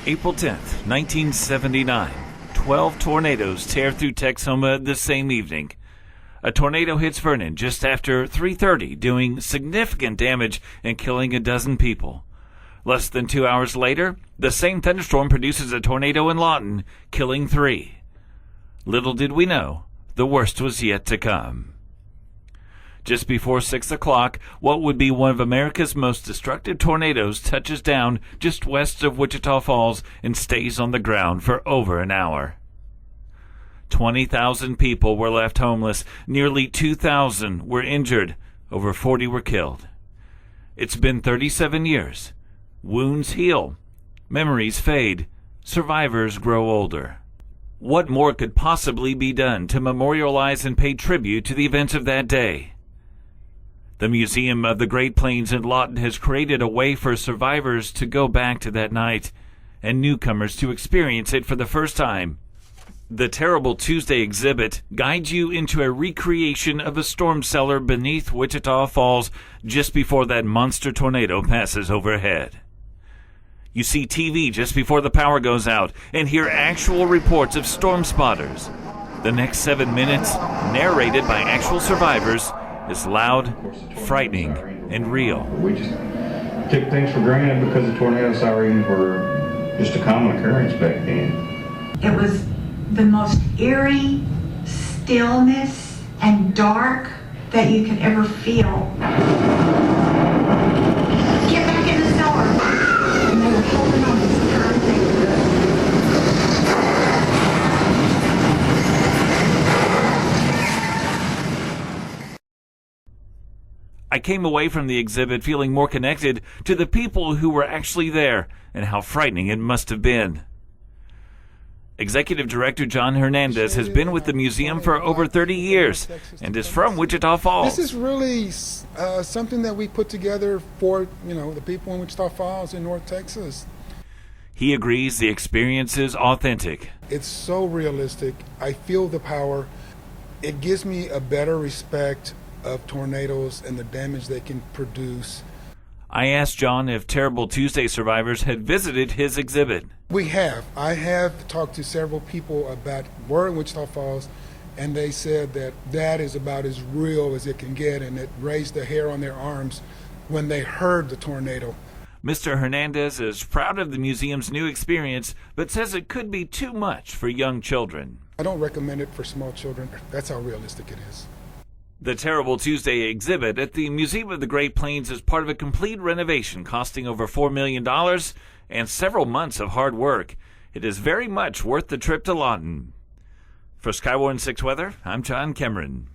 April 10th, 1979. 12 tornadoes tear through Texoma the same evening. A tornado hits Vernon just after 3:30, doing significant damage and killing a dozen people. Less than 2 hours later, the same thunderstorm produces a tornado in Lawton, killing 3. Little did we know, the worst was yet to come. Just before 6 o'clock, what would be one of America's most destructive tornadoes touches down just west of Wichita Falls and stays on the ground for over an hour. 20,000 people were left homeless. Nearly 2,000 were injured. Over 40 were killed. It's been 37 years. Wounds heal. Memories fade. Survivors grow older. What more could possibly be done to memorialize and pay tribute to the events of that day? The Museum of the Great Plains in Lawton has created a way for survivors to go back to that night and newcomers to experience it for the first time. The Terrible Tuesday exhibit guides you into a recreation of a storm cellar beneath Wichita Falls just before that monster tornado passes overhead. You see TV just before the power goes out and hear actual reports of storm spotters. The next 7 minutes, narrated by actual survivors, is loud, frightening, and real. We just took things for granted because the tornado sirens were just a common occurrence back then. It was the most eerie stillness and dark that you could ever feel. Get back in the cellar. And they were holding on as tight as they could. I came away from the exhibit feeling more connected to the people who were actually there and how frightening it must have been. Executive Director John Hernandez has been with the museum for over 30 years and is from Wichita Falls. This is really something that we put together for, the people in Wichita Falls in North Texas. He agrees the experience is authentic. It's so realistic. I feel the power. It gives me a better respect of tornadoes and the damage they can produce. I asked John if Terrible Tuesday survivors had visited his exhibit. We have. I have talked to several people about were in Wichita Falls, and they said that is about as real as it can get, and it raised the hair on their arms when they heard the tornado. Mr. Hernandez is proud of the museum's new experience, but says it could be too much for young children. I don't recommend it for small children. That's how realistic it is. The Terrible Tuesday exhibit at the Museum of the Great Plains is part of a complete renovation costing over $4 million and several months of hard work. It is very much worth the trip to Lawton. For Skywarn 6 Weather, I'm John Cameron.